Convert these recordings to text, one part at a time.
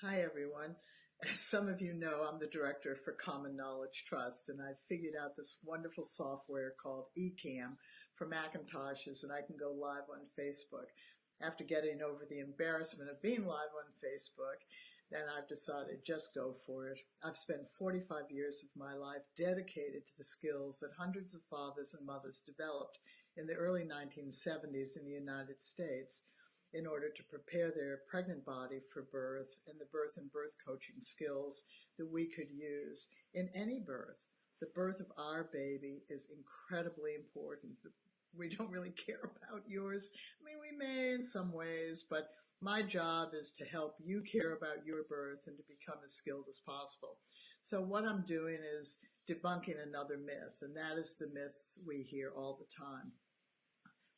Hi, everyone. As some of you know, I'm the director for Common Knowledge Trust, and I've figured out this wonderful software called eCam for Macintoshes, and I can go live on Facebook. After getting over the embarrassment of being live on Facebook, then I've decided just go for it. I've spent 45 years of my life dedicated to the skills that hundreds of fathers and mothers developed in the early 1970s in the United States in order to prepare their pregnant body for birth and the birth and birth coaching skills that we could use in any birth. The birth of our baby is incredibly important. We don't really care about yours. I mean, we may in some ways, but my job is to help you care about your birth and to become as skilled as possible. So what I'm doing is debunking another myth, and that is the myth we hear all the time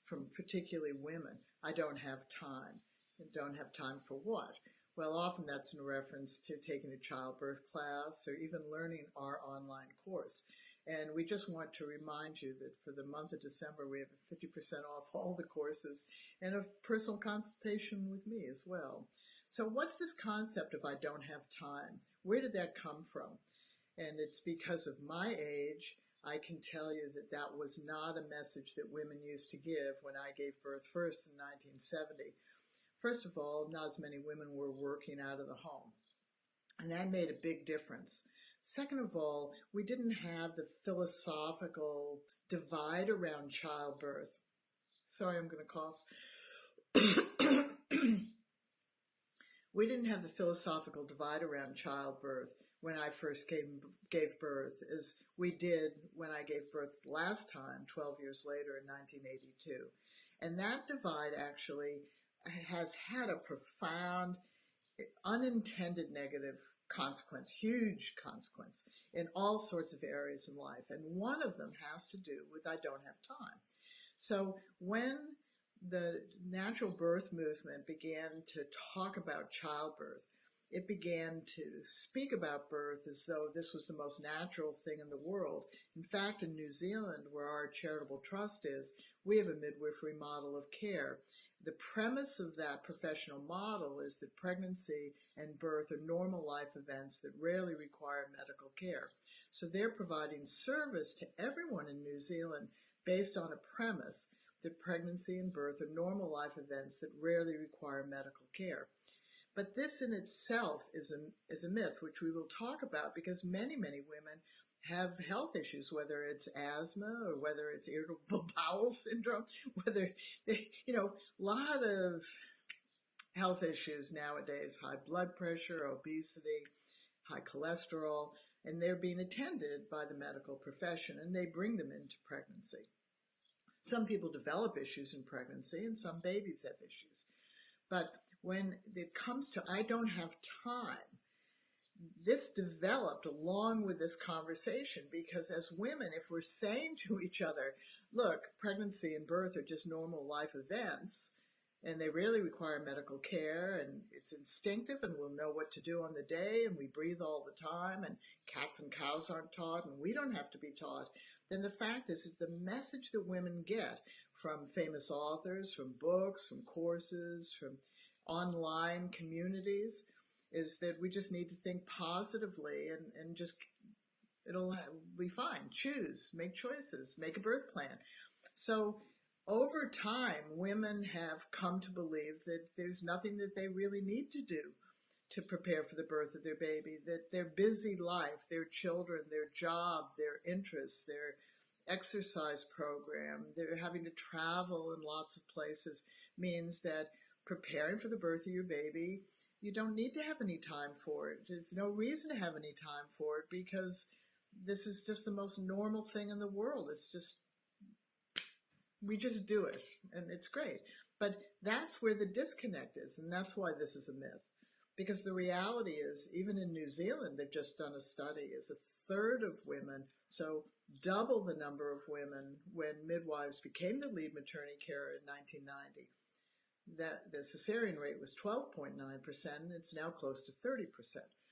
from particularly women. I don't have time. And don't have time for what? Well, often that's in reference to taking a childbirth class or even learning our online course. And we just want to remind you that for the month of December, we have 50% off all the courses and a personal consultation with me as well. So what's this concept of I don't have time? Where did that come from? And it's because of my age. I can tell you that that was not a message that women used to give when I gave birth first in 1970. First of all, not as many women were working out of the home, and that made a big difference. Second of all, we didn't have the philosophical divide around childbirth. Sorry, I'm going to cough. We didn't have the philosophical divide around childbirth when I first gave birth as we did when I gave birth last time, 12 years later in 1982. And that divide actually has had a profound, unintended negative consequence, huge consequence in all sorts of areas in life. And one of them has to do with I don't have time. So when the natural birth movement began to talk about childbirth, it began to speak about birth as though this was the most natural thing in the world. In fact, in New Zealand, where our charitable trust is, we have a midwifery model of care. The premise of that professional model is that pregnancy and birth are normal life events that rarely require medical care. So they're providing service to everyone in New Zealand based on a premise that pregnancy and birth are normal life events that rarely require medical care. But this in itself is a myth, which we will talk about because many women have health issues, whether it's asthma or whether it's irritable bowel syndrome, whether, a lot of health issues nowadays, high blood pressure, obesity, high cholesterol, and they're being attended by the medical profession, and they bring them into pregnancy. Some people develop issues in pregnancy, and some babies have issues. But when it comes to I don't have time, this developed along with this conversation because as women, if we're saying to each other, look, pregnancy and birth are just normal life events, and they really require medical care, and it's instinctive, and we'll know what to do on the day, and we breathe all the time, and cats and cows aren't taught, and we don't have to be taught, then the fact is the message that women get from famous authors, from books, from courses, from online communities, is that we just need to think positively and just, it'll be fine. Choose, make choices, make a birth plan. So over time, women have come to believe that there's nothing that they really need to do to prepare for the birth of their baby, that their busy life, their children, their job, their interests, their exercise program, they're having to travel in lots of places means that preparing for the birth of your baby, you don't need to have any time for it. There's no reason to have any time for it because this is just the most normal thing in the world. It's just, we just do it, and it's great. But that's where the disconnect is, and that's why this is a myth. Because the reality is, even in New Zealand, they've just done a study, is a third of women, so double the number of women when midwives became the lead maternity care in 1990. That the cesarean rate was 12.9%, and it's now close to 30%.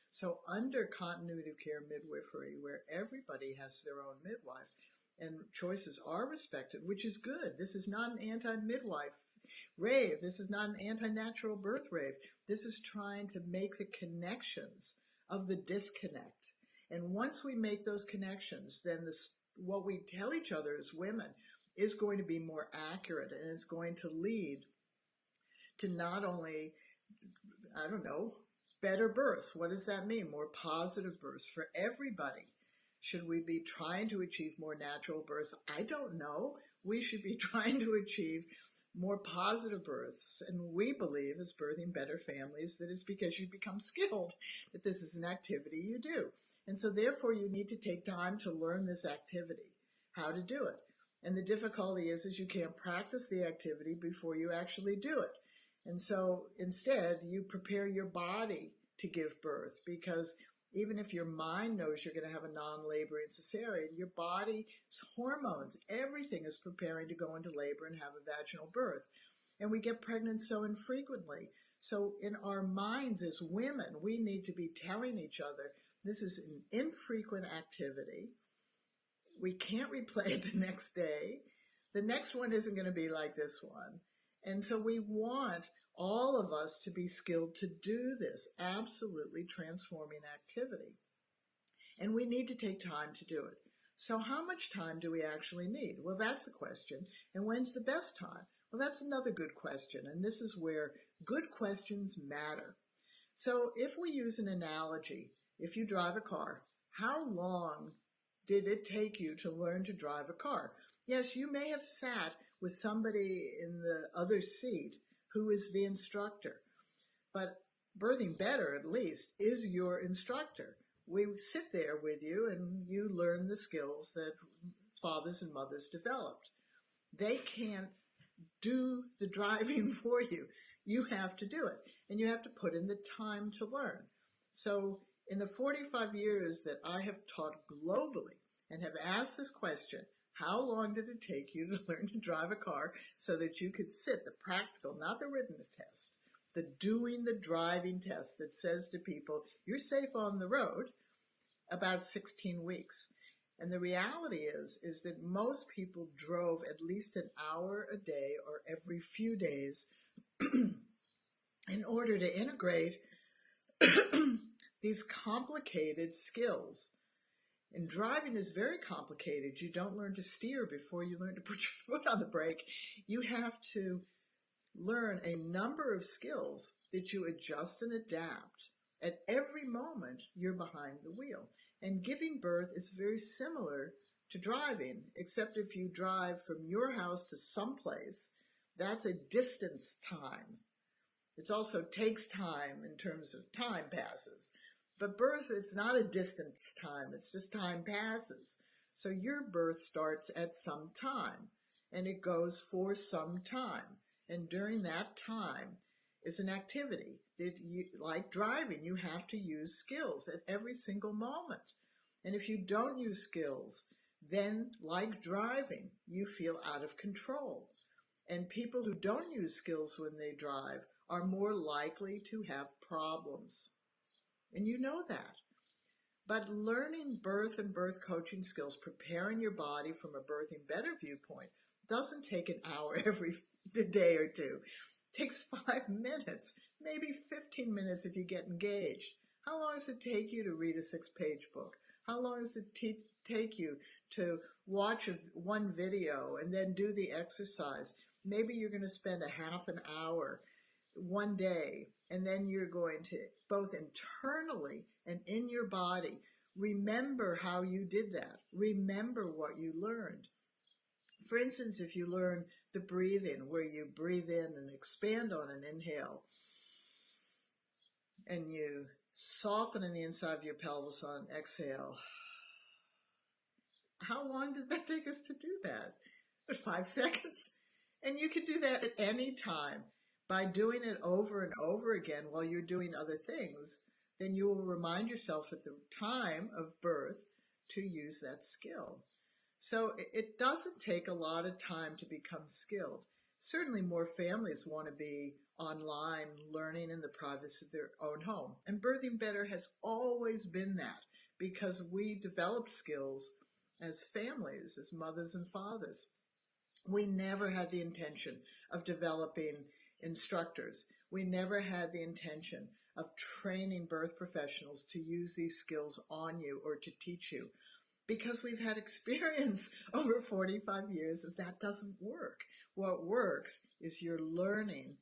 So under continuity of care midwifery, where everybody has their own midwife, and choices are respected, which is good. This is not an anti-midwife rave. This is not an anti-natural birth rave. This is trying to make the connections of the disconnect. And once we make those connections, then what we tell each other as women is going to be more accurate, and it's going to lead to not only, I don't know, better births. What does that mean? More positive births for everybody. Should we be trying to achieve more natural births? I don't know. We should be trying to achieve more positive births. And we believe, as Birthing Better Families, that it's because you become skilled, that this is an activity you do. And so therefore you need to take time to learn this activity, how to do it. And the difficulty is you can't practice the activity before you actually do it. And so instead you prepare your body to give birth, because even if your mind knows you're going to have a non-laboring cesarean, your body's hormones, everything is preparing to go into labor and have a vaginal birth. And we get pregnant so infrequently. So in our minds as women, we need to be telling each other, this is an infrequent activity. We can't replay it the next day. The next one isn't going to be like this one. And so we want all of us to be skilled to do this absolutely transforming activity. And we need to take time to do it. So how much time do we actually need? Well, that's the question. And when's the best time? Well, that's another good question. And this is where good questions matter. So if we use an analogy, if you drive a car, how long did it take you to learn to drive a car? Yes, you may have sat with somebody in the other seat who is the instructor, but Birthing Better, at least, is your instructor. We sit there with you and you learn the skills that fathers and mothers developed. They can't do the driving for you. You have to do it, and you have to put in the time to learn. So in the 45 years that I have taught globally and have asked this question, how long did it take you to learn to drive a car so that you could sit the practical, not the written test, the doing the driving test that says to people, you're safe on the road, about 16 weeks. And the reality is that most people drove at least an hour a day or every few days in order to integrate these complicated skills. And driving is very complicated. You don't learn to steer before you learn to put your foot on the brake. You have to learn a number of skills that you adjust and adapt. At every moment, you're behind the wheel. And giving birth is very similar to driving, except if you drive from your house to someplace, that's a distance time. It also takes time in terms of time passes. But birth, it's not a distance time, it's just time passes. So your birth starts at some time, and it goes for some time. And during that time is an activity that, like driving, you have to use skills at every single moment. And if you don't use skills, then like driving, you feel out of control. And people who don't use skills when they drive are more likely to have problems. And you know that. But learning birth and birth coaching skills, preparing your body from a Birthing Better viewpoint, doesn't take an hour every day or two. It takes 5 minutes, maybe 15 minutes if you get engaged. How long does it take you to read a 6-page book? How long does it take you to watch one video and then do the exercise? Maybe you're going to spend a half an hour one day, and then you're going to, both internally and in your body, remember how you did that. Remember what you learned. For instance, if you learn the breathing, where you breathe in and expand on an inhale, and you soften in the inside of your pelvis on exhale, how long did that take us to do that? 5 seconds? And you can do that at any time. By doing it over and over again while you're doing other things, then you will remind yourself at the time of birth to use that skill. So it doesn't take a lot of time to become skilled. Certainly more families want to be online learning in the privacy of their own home. And Birthing Better has always been that, because we developed skills as families, as mothers and fathers. We never had the intention of developing instructors. We never had the intention of training birth professionals to use these skills on you or to teach you, because we've had experience over 45 years that doesn't work. What works is you're learning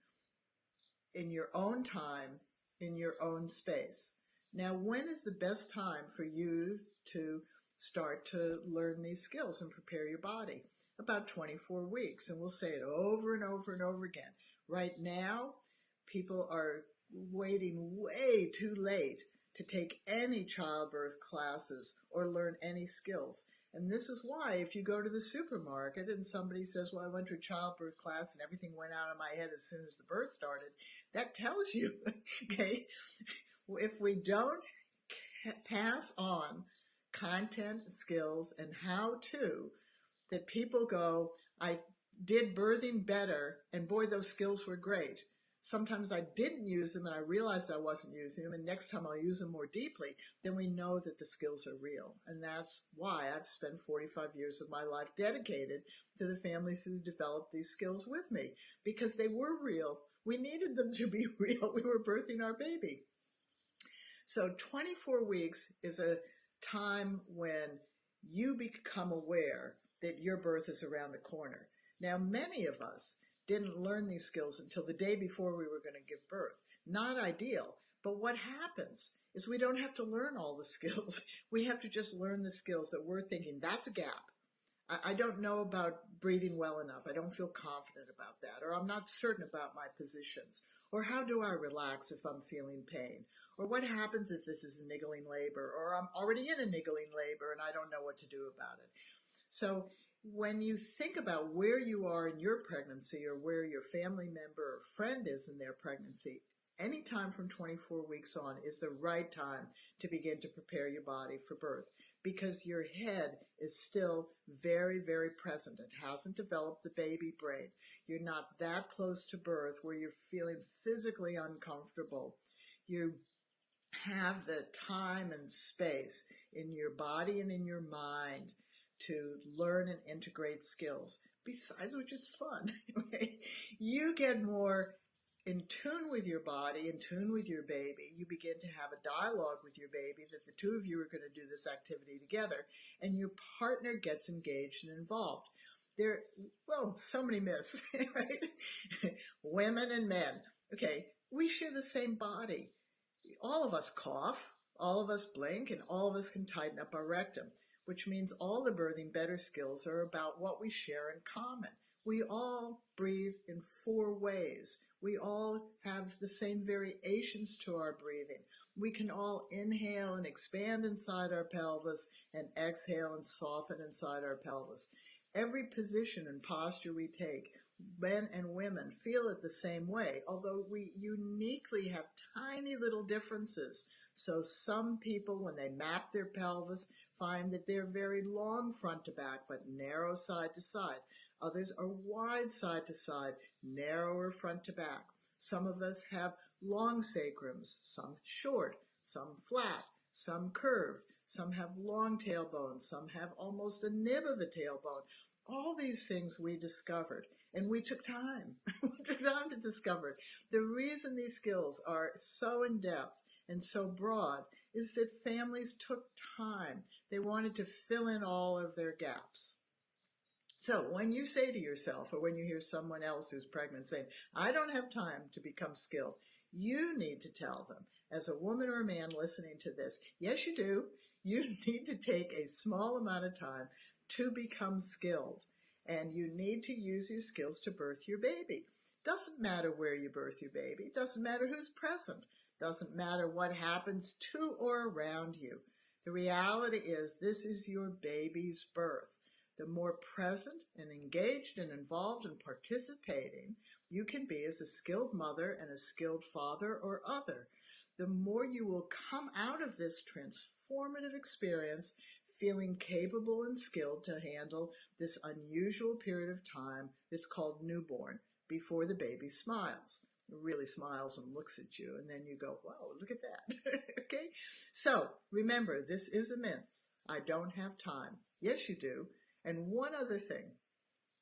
in your own time, in your own space. Now, when is the best time for you to start to learn these skills and prepare your body? About 24 weeks, and we'll say it over and over and over again. Right now, people are waiting way too late to take any childbirth classes or learn any skills. And this is why if you go to the supermarket and somebody says, well, I went to a childbirth class and everything went out of my head as soon as the birth started, that tells you, okay, if we don't pass on content, skills, and how to, that people go, I did Birthing Better, and boy, those skills were great. Sometimes I didn't use them and I realized I wasn't using them, and next time I'll use them more deeply. Then we know that the skills are real. And that's why I've spent 45 years of my life dedicated to the families who developed these skills with me, because they were real. We needed them to be real. We were birthing our baby. So 24 weeks is a time when you become aware that your birth is around the corner. Now, many of us didn't learn these skills until the day before we were going to give birth. Not ideal, but what happens is we don't have to learn all the skills. We have to just learn the skills that we're thinking, that's a gap. I don't know about breathing well enough. I don't feel confident about that. Or I'm not certain about my positions. Or how do I relax if I'm feeling pain? Or what happens if this is a niggling labor? Or I'm already in a niggling labor and I don't know what to do about it. So when you think about where you are in your pregnancy or where your family member or friend is in their pregnancy, any time from 24 weeks on is the right time to begin to prepare your body for birth, because your head is still very, very present. It hasn't developed the baby brain. You're not that close to birth where you're feeling physically uncomfortable. You have the time and space in your body and in your mind to learn and integrate skills, besides which is fun. You get more in tune with your body, in tune with your baby. You begin to have a dialogue with your baby that the two of you are going to do this activity together, and your partner gets engaged and involved. So many myths, right? Women and men. Okay, we share the same body. All of us cough, all of us blink, and all of us can tighten up our rectum, which means all the Birthing Better skills are about what we share in common. We all breathe in 4 ways. We all have the same variations to our breathing. We can all inhale and expand inside our pelvis and exhale and soften inside our pelvis. Every position and posture we take, men and women feel it the same way, although we uniquely have tiny little differences. So some people, when they map their pelvis, find that they're very long front to back, but narrow side to side. Others are wide side to side, narrower front to back. Some of us have long sacrums, some short, some flat, some curved. Some have long tailbones, some have almost a nib of a tailbone. All these things we discovered, and we took time. We took time to discover it. The reason these skills are so in-depth and so broad is that families took time. They wanted to fill in all of their gaps. So when you say to yourself, or when you hear someone else who's pregnant saying, I don't have time to become skilled, you need to tell them, as a woman or a man listening to this, yes, you do. You need to take a small amount of time to become skilled, and you need to use your skills to birth your baby. Doesn't matter where you birth your baby. Doesn't matter who's present. Doesn't matter what happens to or around you. The reality is this is your baby's birth. The more present and engaged and involved and participating you can be as a skilled mother and a skilled father or other, the more you will come out of this transformative experience feeling capable and skilled to handle this unusual period of time that's called newborn, before the baby smiles. It really smiles and looks at you, and then you go, wow, look at that. Okay? So remember, this is a myth. I don't have time. Yes, you do. And one other thing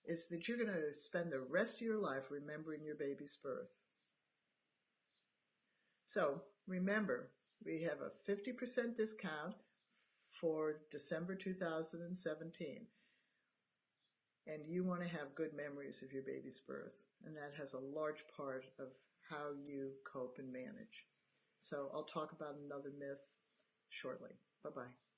is that you're going to spend the rest of your life remembering your baby's birth. So remember, we have a 50% discount for December 2017. And you want to have good memories of your baby's birth. And that has a large part of how you cope and manage. So I'll talk about another myth shortly. Bye-bye.